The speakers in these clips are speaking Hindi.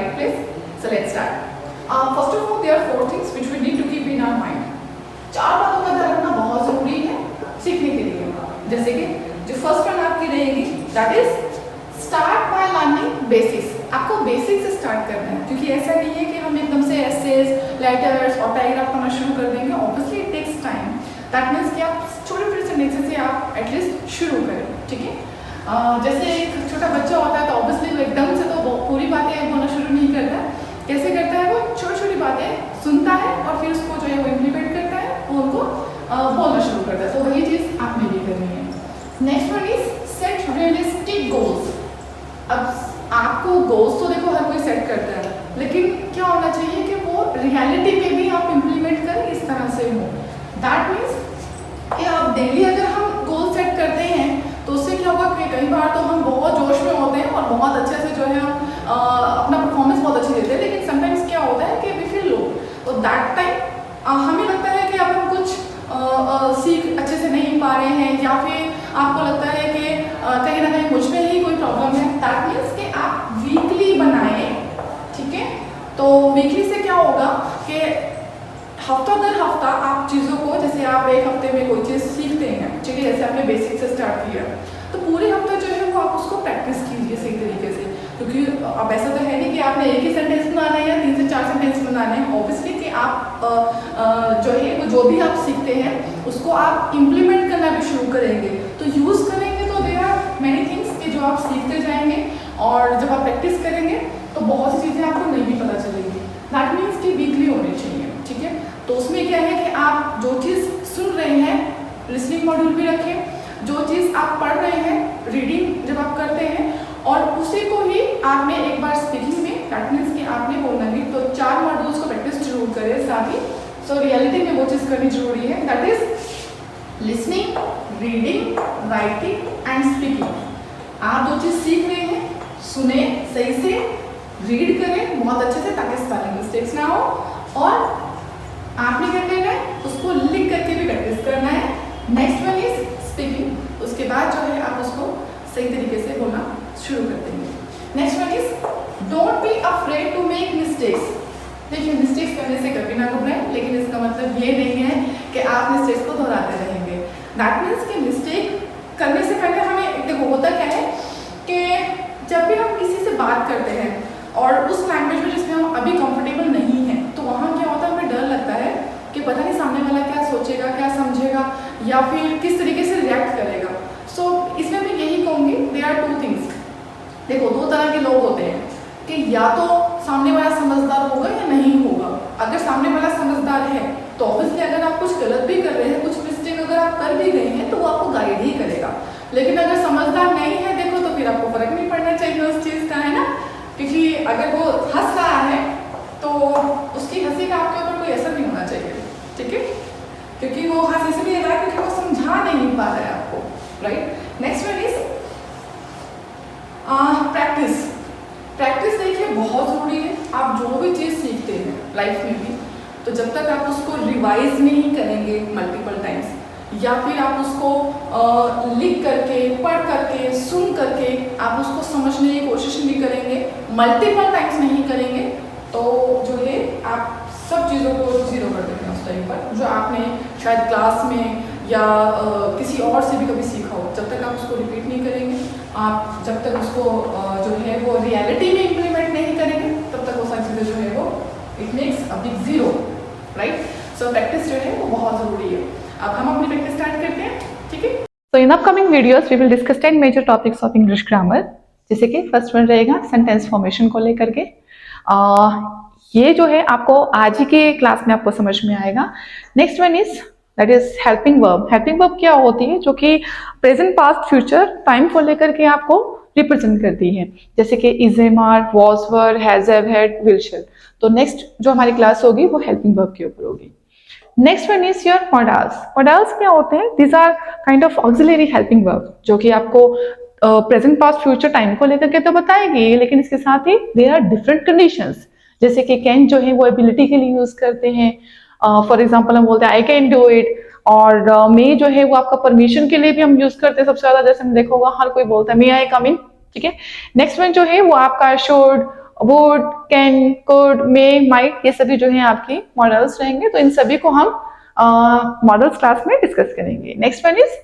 right place. So let's start. First of all, there are 4 things which we need to keep in our mind. 4 बातों का ध्यान रखना बहुत ज़रूरी है सीखने के लिए। जैसे कि जो फर्स्ट वन आपकी रहेगी that is start by learning basics. आपको बेसिक से स्टार्ट करना है, क्योंकि ऐसा नहीं है कि हम एकदम से एसेज, लेटर्स और पैराग्राफ पढ़ना शुरू कर देंगे। Obviously it takes time. That means कि आप छोटे छोटे सेंटेंसेस से आप एटलीस्ट शुरू करें, ठीक है। जैसे एक छोटा बच्चा होता है तो ऑब्वियसली वो एकदम से तो पूरी बातें बोलना शुरू नहीं करता है। कैसे करता है? वो छोटी छोटी बातें सुनता है और फिर उसको जो है वो इम्प्लीमेंट करता है और उनको बोलना शुरू करता है। तो वही चीज़ आपने भी करनी है। Next one is set realistic goals. अब आपको गोल्स तो देखो हर कोई सेट करता है, लेकिन क्या होना चाहिए कि वो रियलिटी में भी आप इम्प्लीमेंट करें, इस तरह से हो। दैट मीन्स कि आप डेली अगर हम गोल सेट करते हैं तो उससे क्या होगा कि कई बार तो हम बहुत जोश में होते हैं और बहुत अच्छे से जो है हम अपना परफॉर्मेंस बहुत अच्छी देते हैं, लेकिन समटाइम्स क्या होता है कि वी फील लो। तो दैट टाइम हमें लगता है कि अब हम कुछ सीख अच्छे से नहीं पा रहे हैं, या फिर आपको लगता है कि कहीं ना कहीं मुझ में ही कोई प्रॉब्लम है। दैट मीन्स कि आप वीकली बनाएं, ठीक है। तो वीकली से क्या होगा कि हफ्ता दर हफ्ता आप चीज़ों को, जैसे आप एक हफ्ते में कोई चीज़ सीखते हैं, ठीक है, जैसे आपने बेसिक से स्टार्ट किया, तो पूरे हफ्ते जो है वो आप उसको प्रैक्टिस कीजिए सही तरीके से। क्योंकि अब ऐसा तो है नहीं कि आपने एक ही सेंटेंस बनाना है या 3 से 4 सेंटेंस बनाने हैं। ऑब्वियसली कि आप जो है वो जो भी आप सीखते हैं उसको आप इम्प्लीमेंट करना भी शुरू करेंगे, तो यूज़ करेंगे। तो देयर आर मैनी थिंग्स कि जो आप सीखते जाएंगे और जब आप प्रैक्टिस करेंगे तो बहुत सी चीज़ें आपको नहीं भी पता चलेंगी। दैट मीन्स कि वीकली होनी चाहिए, ठीक है। तो उसमें क्या है कि आप जो चीज़ सुन रहे हैं, लिसनिंग मॉड्यूल भी रखें, जो चीज़ आप पढ़ रहे हैं, रीडिंग जब आप करते हैं, और उसी को ही आपने एक बार स्पीकिंग में, दैट मीन्स कि आपने बोलना भी, तो 4 मॉड्यूल्स को प्रैक्टिस जरूर करें साथ ही। सो रियलिटी में वो चीज़ करनी जरूरी है, that is listening, reading, writing and speaking. आप जो चीज़ सीख रहे हैं सुने सही से, रीड करें बहुत अच्छे से ताकि स्पेलिंग मिस्टेक्स ना हो, और आपने क्या करना है उसको लिख करके भी प्रैक्टिस करना है। Next one is speaking. उसके बाद जो है आप उसको सही तरीके से बोलना शुरू कर देंगे। Next one is don't be afraid to make mistakes. देखिए, मिस्टेक्स करने से कभी ना घबराएं, लेकिन इसका मतलब ये नहीं है कि आप मिस्टेक्स को दोहराते रहेंगे। दैट मीन्स कि मिस्टेक करने से पहले हमें देखो, होता क्या है कि जब भी हम किसी से बात करते हैं और उस लैंग्वेज में जिसमें हम अभी कंफर्टेबल नहीं हैं, तो वहाँ क्या होता है, हमें डर लगता है कि पता नहीं सामने वाला क्या सोचेगा, क्या समझेगा, या फिर किस तरीके से रिएक्ट करेगा। सो इसमें मैं यही कहूँगी, देयर आर 2 थिंग्स। देखो, 2 तरह के लोग होते हैं कि या तो सामने वाला समझदार होगा या नहीं होगा। अगर सामने वाला समझदार है तो ऑब्वियसली अगर आप कुछ गलत भी कर रहे हैं, कुछ मिस्टेक अगर आप कर भी गए हैं, तो वो आपको गाइड ही करेगा। लेकिन अगर समझदार नहीं है देखो, तो फिर आपको फर्क नहीं पड़ना चाहिए उस चीज़ का, है ना। क्योंकि अगर वो हंस रहा है तो उसकी हंसी का आपके ऊपर कोई असर नहीं होना चाहिए, ठीक है, क्योंकि वो हंस इसलिए रहा है क्योंकि वो समझा नहीं पा रहा है आपको, right. Next one is practice. Practice देखिए बहुत ज़रूरी है। आप जो भी चीज़ सीखते हैं लाइफ में भी, तो जब तक आप उसको रिवाइज नहीं करेंगे मल्टीपल टाइम्स, या फिर आप उसको लिख करके, पढ़ करके, सुन करके आप उसको समझने की कोशिश नहीं करेंगे, मल्टीपल टाइम्स नहीं करेंगे, तो जो है आप सब चीज़ों को ज़ीरो कर देंगे उस टाइम पर, जो आपने शायद क्लास में या किसी और से भी कभी सीखा हो। जब तक आप उसको रिपीट नहीं करेंगे, आप जब तक उसको जो है वो रियलिटी में इम्प्लीमेंट नहीं करेंगे, तब तक वो सारी चीज़ें जो है वो it makes a big zero, right. So practice जो है वो बहुत ज़रूरी है। अब हम अपनी प्रैक्टिस स्टार्ट करते हैं, ठीक है। So in upcoming videos we will discuss 10 major topics of English grammar, जैसे कि फर्स्ट वन रहेगा सेंटेंस फॉर्मेशन को लेकर के। ये जो है आपको आज ही के क्लास में आपको समझ में आएगा। Next one is that is helping verb. Helping verb क्या होती है, जो कि प्रेजेंट, पास्ट, फ्यूचर टाइम को लेकर के आपको रिप्रेजेंट करती है, जैसे कि is, am, are, was, were, has, have, had, will, shall. तो नेक्स्ट जो हमारी क्लास होगी वो हेल्पिंग वर्ब के ऊपर होगी। Next one is your modals. Modals क्या होते हैं? These are kind of auxiliary helping verb, जो कि आपको प्रेजेंट, पास्ट, फ्यूचर टाइम को लेकर के तो बताएगी, लेकिन इसके साथ ही देयर आर डिफरेंट कंडीशंस। जैसे कि कैन जो है वो एबिलिटी के लिए यूज करते हैं। फॉर एग्जाम्पल हम बोलते हैं आई कैन डू इट, और मे जो है वो आपका परमिशन के लिए भी हम यूज करते हैं सबसे ज्यादा। जैसे हमने देखा होगा हर कोई बोलता है मे आई कम इन, ठीक है। नेक्स्ट वन जो है वो आपका should would, can, could, may, might, ये सभी जो है आपकी मॉडल्स रहेंगे। तो इन सभी को हम मॉडल्स क्लास में डिस्कस करेंगे। Next one is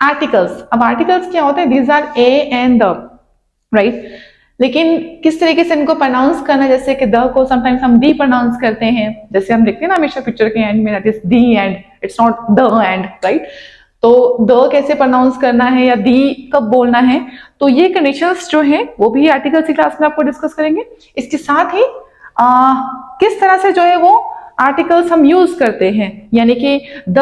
articles. अब आर्टिकल्स क्या होते हैं? These are a and the, right. लेकिन किस तरीके से इनको प्रोनाउंस करना, जैसे कि द को समटाइम्स हम दी प्रोनाउंस करते हैं, जैसे हम देखते हैं ना हमेशा पिक्चर के एंड में, that is the and, it's not the end, right. तो द कैसे प्रोनाउंस करना है या दी कब बोलना है, तो ये कंडीशंस जो है वो भी आर्टिकल्स की क्लास में आपको डिस्कस करेंगे। इसके साथ ही किस तरह से जो है वो आर्टिकल्स हम यूज करते हैं, यानी कि द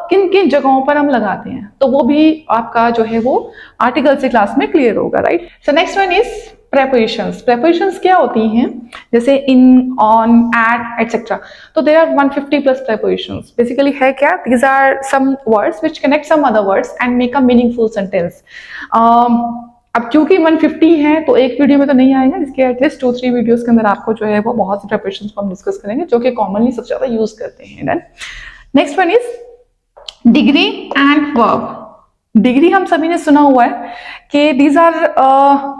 किन किन जगहों पर हम लगाते हैं, तो वो भी आपका जो है वो आर्टिकल्स की क्लास में क्लियर होगा, right. So next one is prepositions. Prepositions क्या होती हैं? जैसे इन, ऑन, एट, एटसेट्रा। तो there are 150 plus prepositions. Basically है क्या? These are some words which connect some other words and make a meaningful sentence. अब क्योंकि 150 है तो एक वीडियो में तो नहीं आएगा, इसके एटलीस्ट 2-3 वीडियोस के अंदर आपको जो है वो बहुत से प्रेपोजिशंस को हम डिस्कस करेंगे जो कि कॉमनली सबसे ज्यादा यूज करते हैं। Then next one is degree and verb. Degree हम सभी ने सुना हुआ है कि these are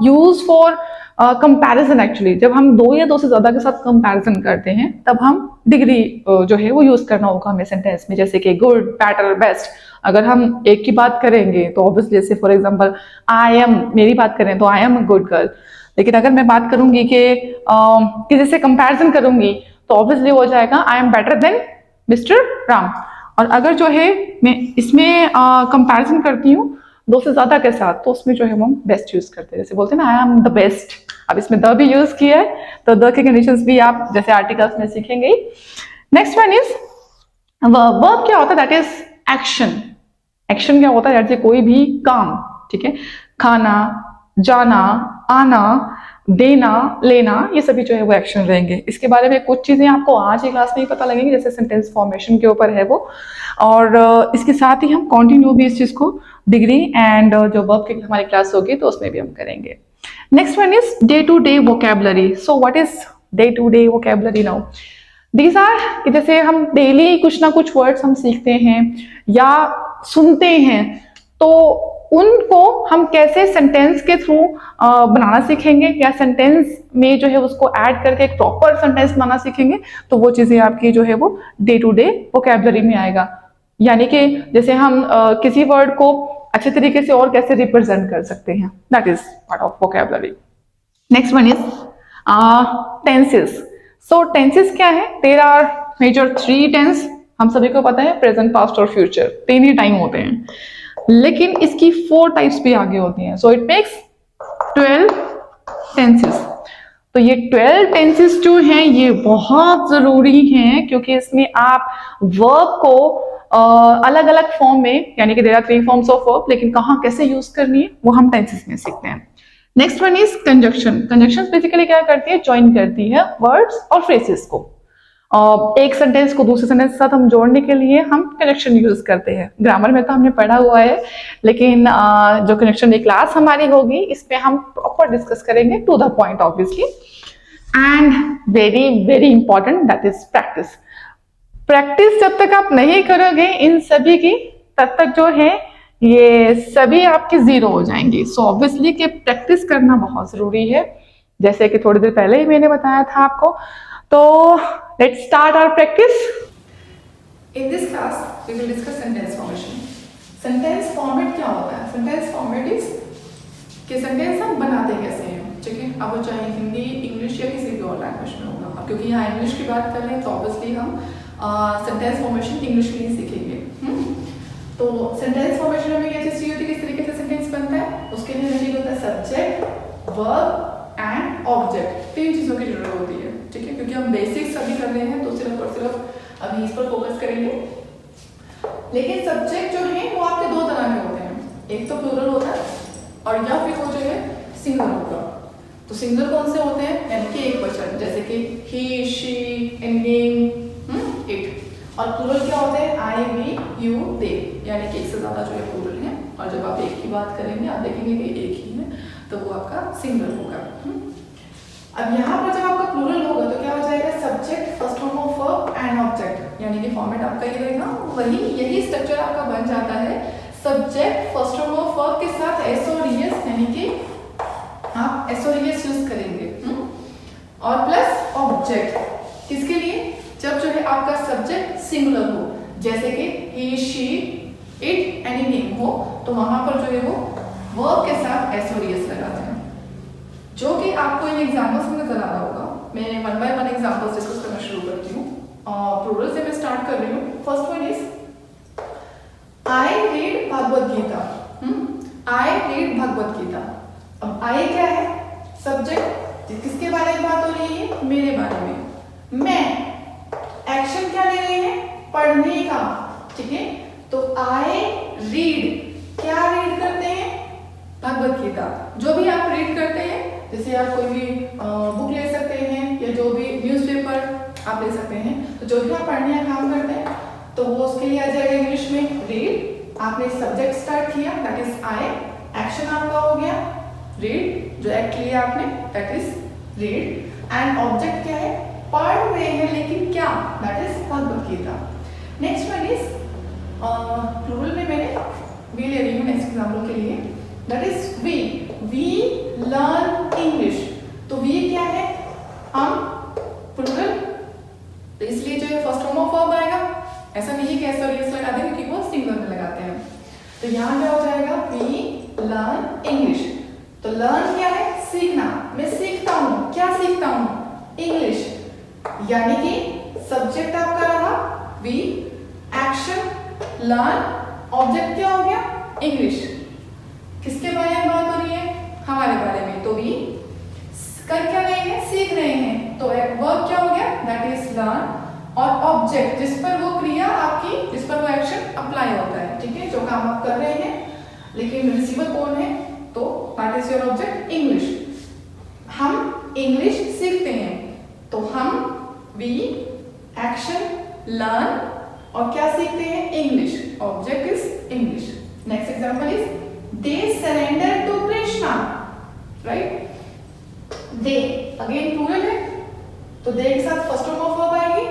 use for comparison. Actually जब हम दो या दो से ज्यादा के साथ कंपैरिजन करते हैं तब हम डिग्री जो है वो यूज करना होगा हमें सेंटेंस में, जैसे कि गुड, बेटर, बेस्ट। अगर हम एक की बात करेंगे तो ऑब्वियसली, जैसे फॉर एग्जांपल आई एम, मेरी बात करें तो I am a good girl. लेकिन अगर मैं बात करूंगी कि जैसे कंपैरिजन करूंगी तो ऑब्वियसली हो जाएगा I am better than mister Ram. और अगर जो है मैं इसमें कंपैरिजन करती हूँ दो से ज्यादा के साथ, तो उसमें जो है हम बेस्ट यूज करते हैं, जैसे बोलते हैं ना आई एम द बेस्ट। अब इसमें द भी यूज किया है, तो द के कंडीशंस भी आप जैसे आर्टिकल्स में सीखेंगे। Next one is verb. क्या होता है? That is action. एक्शन क्या होता है? जैसे कोई भी काम, ठीक है, खाना, जाना, आना, देना, लेना, ये सभी जो है वो एक्शन रहेंगे। इसके बारे में कुछ चीजें आपको आज की क्लास में ही पता लगेंगी, जैसे सेंटेंस फॉर्मेशन के ऊपर है वो, और इसके साथ ही हम कंटिन्यू भी इस चीज को डिग्री एंड जो वर्ब की हमारी क्लास होगी तो उसमें भी हम करेंगे। Next one is day to day vocabulary. So what is day to day vocabulary now? These are कि जैसे हम डेली कुछ ना कुछ वर्ड्स हम सीखते हैं या सुनते हैं, तो उनको हम कैसे सेंटेंस के थ्रू बनाना सीखेंगे, या सेंटेंस में जो है उसको ऐड करके एक प्रॉपर सेंटेंस बनाना सीखेंगे, तो वो चीजें आपकी जो है वो डे टू डे वोकैबुलरी में आएगा। यानी कि जैसे हम किसी वर्ड को अच्छे तरीके से और कैसे रिप्रेजेंट कर सकते हैं, that is part of vocabulary. Next one is tenses. So tenses क्या है? There are major 3 tense. हम सभी को पता है प्रेजेंट, पास्ट और फ्यूचर 3 ही टाइम होते हैं, लेकिन इसकी 4 टाइप्स भी आगे होती हैं। So it makes 12 tenses. तो ये 12 टेंसेस जो हैं ये बहुत जरूरी हैं, क्योंकि इसमें आप वर्ब को अलग अलग फॉर्म में, यानी कि there are 3 forms of verb, लेकिन कहाँ कैसे यूज करनी है वो हम टेंसेस में सीखते हैं। Next one is conjunction. Conjunction basically क्या करती है? ज्वाइन करती है वर्ड्स और फ्रेजेस को। एक सेंटेंस को दूसरे सेंटेंस के साथ हम जोड़ने के लिए हम कंजक्शन यूज करते हैं। ग्रामर में तो हमने पढ़ा हुआ है, लेकिन जो कंजक्शन की क्लास हमारी होगी इसमें हम प्रॉपर डिस्कस करेंगे, to the point obviously. And very very important, that is practice. Practice जब तक आप नहीं करोगे इन सभी की, तब तक जो है ये सभी आपके जीरो हो जाएंगे। सो ऑब्वियसली कि प्रैक्टिस करना बहुत जरूरी है, जैसे कि थोड़ी देर पहले ही मैंने बताया था आपको। तो let's start our practice. In this class, we will discuss sentence formation. Sentence format क्या होता है? Sentence format is कि sentence हम बनाते कैसे हैं, ठीक है? अब वो चाहे हिंदी, इंग्लिश या किसी भी और लैंग्वेज में होगा। अब क्योंकि यहाँ इंग्लिश की बात कर रहे हैं तो ऑब्वियसली हम सेंटेंस फॉर्मेशन इंग्लिश में ही सीखेंगे। तो सेंटेंस फॉर्मेशन में क्या चीज चाहिए होती है, किस तरीके से सेंटेंस बनता है, उसके लिए हमें होता है सब्जेक्ट, वर्ब एंड ऑब्जेक्ट। 3 चीजों की जरूरत होती है, ठीक है? क्योंकि हम बेसिक्स अभी कर रहे हैं तो सिर्फ और सिर्फ अभी इस पर फोकस करेंगे। लेकिन सब्जेक्ट जो है वो आपके 2 तरह के होते हैं, एक तो प्लूरल होता है और या फिर वो जो है सिंगल होगा। तो सिंगल कौन से होते हैं? यानी कि एक वचन, जैसे कि ही, शी, एंडिंग, इट। और प्लूरल क्या होते हैं? आई, वी, यू, दे, यानी कि एक से ज्यादा जो है प्लूरल है। और जब आप एक की बात करेंगे आप देखेंगे कि एक ही है, तो वो आपका सिंगल होगा। अब यहाँ पर जब आपका प्लूरल होगा तो क्या हो जाएगा? Subject, first form of verb and object, यानी कि फॉर्मेट आपका ये रहेगा। वही यही स्ट्रक्चर आपका बन जाता है। Subject first form of verb के साथ एस और ईएस, यानी कि आप एस और ईएस यूज करेंगे। और प्लस ऑब्जेक्ट, किसके लिए? जब जो है आपका सब्जेक्ट सिंगुलर हो, जैसे कि ही, शी, इट, एनी नेम हो, तो वहां पर जो है वो वर्ब के साथ एस और एस लगाते हैं, जो कि आपको इन एग्जांपल्स में नजर आ रहा होगा। मैं one by one examples discuss करना शुरू करती हूँ। प्लूरल से मैं स्टार्ट कर रही हूँ। First one is I read Bhagavad Gita. I read Bhagavad Gita. अब आई क्या है? सब्जेक्ट, किसके बारे में बात हो रही है? मेरे बारे में। मैं, एक्शन क्या ले रहे हैं? पढ़ने का, ठीक है। तो आई रीड, क्या रीड करते हैं? भगवद गीता। जो भी आप रीड करते हैं, जैसे आप कोई भी बुक ले सकते हैं या जो भी न्यूज़पेपर आप ले सकते हैं, तो जो भी आप पढ़ने का काम करते हैं तो वो उसके लिए आ जाएगा इंग्लिश में रीड। आपने सब्जेक्ट स्टार्ट किया, दैट इज आई, एक्शन आपका हो गया रीड, जो एक्ट लिया आपने that is read, and object क्या है? पढ़ रहे हैं, लेकिन क्या? That is Bhagavad Gita. Next one is plural में मैंने वी ले रही हूँ नेक्स्ट एग्जाम्पल के लिए, that is we learn English. तो वी क्या है? हम, प्लूरल, तो इसलिए जो है फर्स्ट फॉर्म ऑफ वर्ब आएगा। ऐसा नहीं है कि ऐसा रीस लगा दें, क्योंकि वो सिंगुलर में लगाते हैं। तो यहाँ क्या हो जाएगा? We learn English. तो लर्न क्या है? सीखना। मैं सीखता हूँ, क्या सीखता हूँ? इंग्लिश। यानी कि सब्जेक्ट आपका रहा वी, एक्शन लर्न, ऑब्जेक्ट क्या हो गया? इंग्लिश। किसके बारे में बात हो रही है? हमारे बारे में। तो वी कर क्या रहे हैं? सीख रहे हैं। तो वर्ब क्या हो गया? दैट इज लर्न, और ऑब्जेक्ट जिस पर वो क्रिया आपकी, जिस पर वो एक्शन अप्लाई होता है, ठीक है, जो काम आप कर रहे हैं, लेकिन रिसीवर कौन है? तो that is your object English. हम इंग्लिश सीखते हैं, तो हम वी, एक्शन लर्न, और क्या सीखते हैं? English. Object is English. Next example is they surrender to Krishna, right. They again plural है, तो दे के साथ फर्स्ट फॉर्म ऑफ वर्ब आएगी।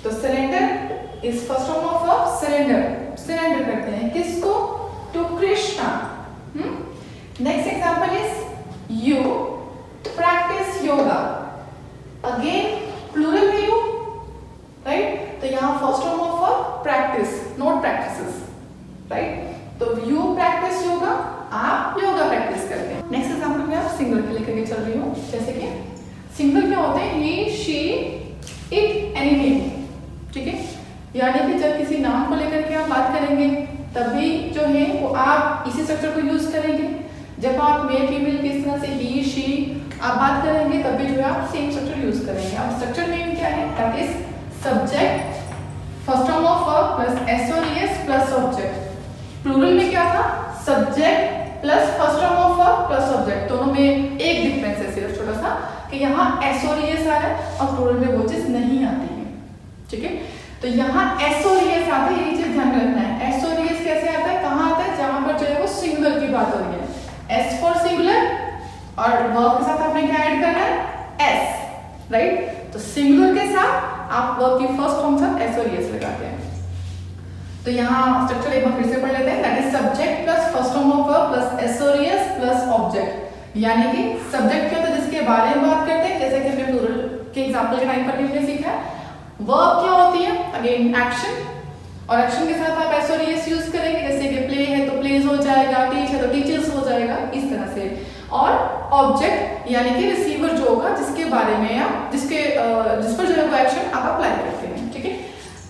तो surrender is first form of verb surrender. Surrender करते हैं किसको? To Krishna. Next example is you practice yoga. Again plural है यू, राइट। तो यहाँ first form of verb practice, not practices, right. तो यू प्रैक्टिस योगा, आप योगा प्रैक्टिस करते हैं। नेक्स्ट एग्जांपल में आप सिंगुलर के लेकर के चल रही हूँ, जैसे कि सिंगुलर क्या होते हैं? ही, शी, इट, एनी नेम, ठीक है। यानी कि जब किसी नाम को लेकर के आप बात करेंगे, तभी जो है वो आप इसी स्ट्रक्चर को यूज करेंगे। जब आप मेल फीमेल किस तरह से ही, शी आप बात करेंगे, तभी जो है आप सेम स्ट्रक्चर यूज करेंगे। अब स्ट्रक्चर नेम क्या है? That is subject, first form of verb plus S और एस प्लस ऑब्जेक्ट। प्लूरल में क्या था? Subject plus first form of verb plus object. दोनों में एक डिफरेंस है सिर्फ छोटा सा, कि यहाँ एस और एस आ रहा है और प्लूरल में वो चीज नहीं आती है, ठीक है। तो यहाँ एस और एस आता है, ये चीज ध्यान रखना है। एस और एस कैसे आता है? कहाँ आता है? जहां पर जो है वो सिंगुलर की बात हो रही है। एस फॉर सिंगुलर, और वर्ब के साथ आपने क्या ऐड करना है? S, right. तो सिंगुलर के साथ आप वर्ब की फर्स्ट फॉर्म साथ एस और एस लगाते हैं। तो यहाँ स्ट्रक्चर एक बार फिर से पढ़ लेते हैं, that is subject plus first form of verb plus S और एस प्लस ऑब्जेक्ट। यानी कि सब्जेक्ट क्या होता है? जिसके बारे में बात करते हैं, जैसे कि हमने प्लूरल के एग्जांपल के टाइम पर भी हमने सीखा है। वर्ब क्या होती है? अगेन एक्शन, और एक्शन के साथ आप एस और एस यूज करेंगे, जैसे कि प्ले है तो प्लेज हो जाएगा, टीच है तो टीचर्स हो जाएगा, इस तरह से। और ऑब्जेक्ट यानी कि रिसीवर जो होगा, जिसके बारे में आप जिस पर जो है वो एक्शन आप अप्लाई करते हैं, ठीक है।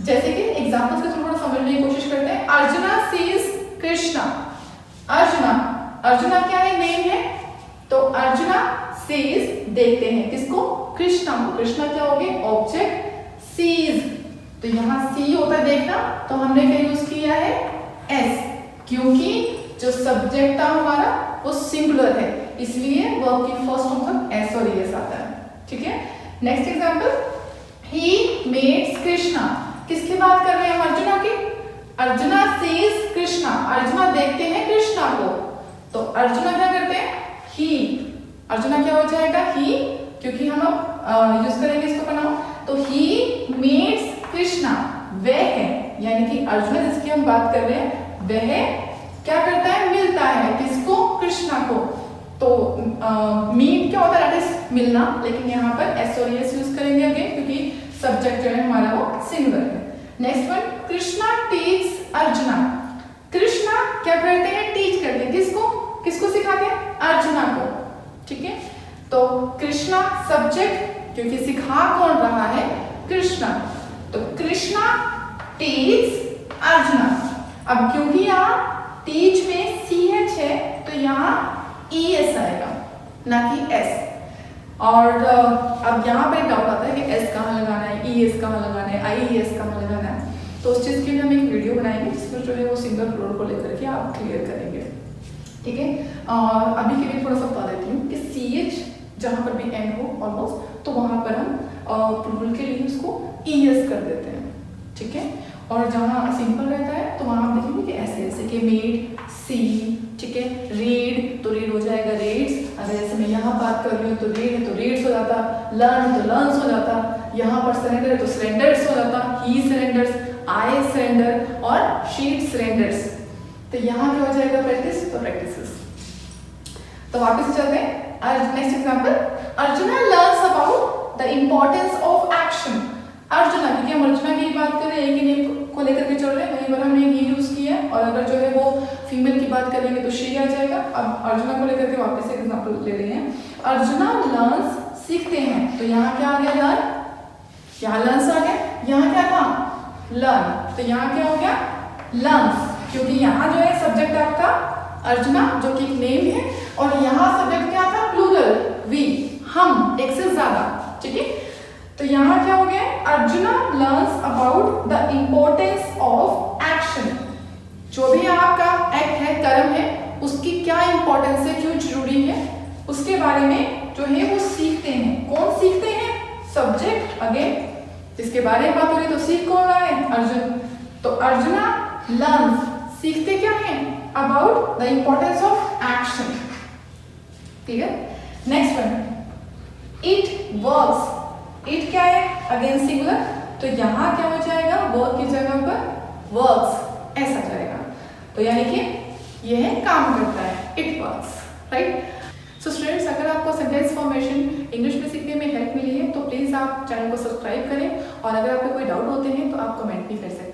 जैसे कि एग्जांपल्स के थ्रू समझने की कोशिश करते हैं। अर्जुना सीज कृष्णा। अर्जुना, अर्जुना क्या है? नेम है। तो अर्जुना सीज देखते हैं किसको? कृष्णा को। कृष्णा क्या हो गए? ऑब्जेक्ट। सीज, तो यहाँ सी होता है देखना, तो हमने क्या यूज किया है? एस, क्योंकि जो सब्जेक्ट था हमारा वो सिंगुलर है, इसलिए वर्ब की फर्स्ट फॉर्म तक एस और एस आता है, ठीक है। नेक्स्ट एग्जांपल, ही मेट्स कृष्णा। किसकी बात कर रहे हैं हम? अर्जुना की। अर्जुना सीज कृष्णा, अर्जुना देखते हैं कृष्णा को। तो अर्जुना क्या करते हैं? ही। अर्जुना क्या हो जाएगा? ही, क्योंकि हम अब यूज करेंगे इसको बनाओ। तो ही मीट्स कृष्णा, वह है, यानी कि अर्जुना जिसकी हम बात कर रहे हैं वह क्या करता है? मिलता है किसको? कृष्णा को। तो मीट क्या होता है, दैट इज मिलना, लेकिन यहाँ पर एस और एस यूज करेंगे अगेन, क्योंकि सब्जेक्ट जो है हमारा वो सिंगुलर है। Next one, Krishna teach arjuna. Krishna क्या करते हैं, टीच करते हैं, किसको, किसको सिखाते हैं, अर्जुना को, ठीक है। तो कृष्णा सब्जेक्ट, क्योंकि सिखा कौन रहा है, कृष्णा, तो कृष्णा टीच अर्जुना। अब क्योंकि यहाँ टीच में CH है तो यहाँ ES आएगा, ना कि S। और अब यहाँ पर एक डाउट आता है कि S कहाँ लगाना है, ES कहाँ लगाना है, IES कहाँ लगाना है, तो उस चीज़ के लिए हम एक वीडियो बनाएंगे जिसमें जो है वो सिंगल प्लूरल को लेकर के आप क्लियर करेंगे, ठीक है। अभी के लिए थोड़ा सा बता देती हूँ कि CH जहाँ पर भी एंड हो ऑलमोस्ट, तो वहाँ पर हम प्लूरल के लिए उसको ES कर देते हैं, ठीक है। और जहाँ सिंपल रहता है तो वहाँ आप देखेंगे कि ऐसे ऐसे कि मेड, सी, ठीक है, रीड तो रीड हो जाएगा रेड्स। अगर जैसे मैं यहाँ बात कर रही हूँ तो रीड है तो रीड्स हो जाता, लर्न तो लर्न्स हो जाता, यहाँ पर सरेंडर है तो सरेंडर्स हो जाता, ही सरेंडर्स, आई सरेंडर और शी सरेंडर्स। तो यहाँ क्या हो जाएगा, प्रैक्टिस, तो प्रैक्टिसेस। तो वापस चलते हैं, next example, arjuna learns about the importance of action. Arjuna, क्योंकि हम अर्जुना की बात कर रहे हैं, एक ही नेम को लेकर के चल रहे हैं, वहीं पर हमने ये यूज किया है, और अगर जो है वो फीमेल की बात करेंगे तो शी आ जाएगा। अब अर्जुना को लेकर के वापस एक एग्जांपल ले रहे हैं, अर्जुना लर्न्स, सीखते हैं, तो यहाँ क्या आ गया, लर्न, यहाँ लर्न्स आ गया, यहाँ क्या था, लर्न, तो यहाँ क्या हो गया, लर्न्स, क्योंकि यहाँ जो है सब्जेक्ट आपका अर्जुना जो कि एक नेम है, और यहाँ सब्जेक्ट क्या था, प्लूरल, वी, हम, एक से ज्यादा, ठीक है। तो यहाँ क्या हो गया, arjuna learns about the importance of action. जो भी आपका एक्ट है, कर्म है, उसकी क्या इंपॉर्टेंस है, क्यों जरूरी है, उसके बारे में जो है वो सीखते हैं। कौन सीखते हैं, सब्जेक्ट, अगेन जिसके बारे में बात हो रही है, तो सीख कौन रहा है, अर्जुन। तो अर्जुना लर्न्स, सीखते क्या है, about the importance of action, ठीक है। Next one, it works, it क्या है, अगेन सिंगुलर, तो यहाँ क्या हो जाएगा, वर्क की जगह पर वर्क्स, ऐसा जाएगा, तो यानी कि यह काम करता है, it works, right. So students, अगर आपको सेंटेंस फॉर्मेशन इंग्लिश में सीखने में हेल्प मिली है तो प्लीज़ आप चैनल को सब्सक्राइब करें, और अगर आपको कोई डाउट होते हैं तो आप कमेंट भी कर सकते हैं।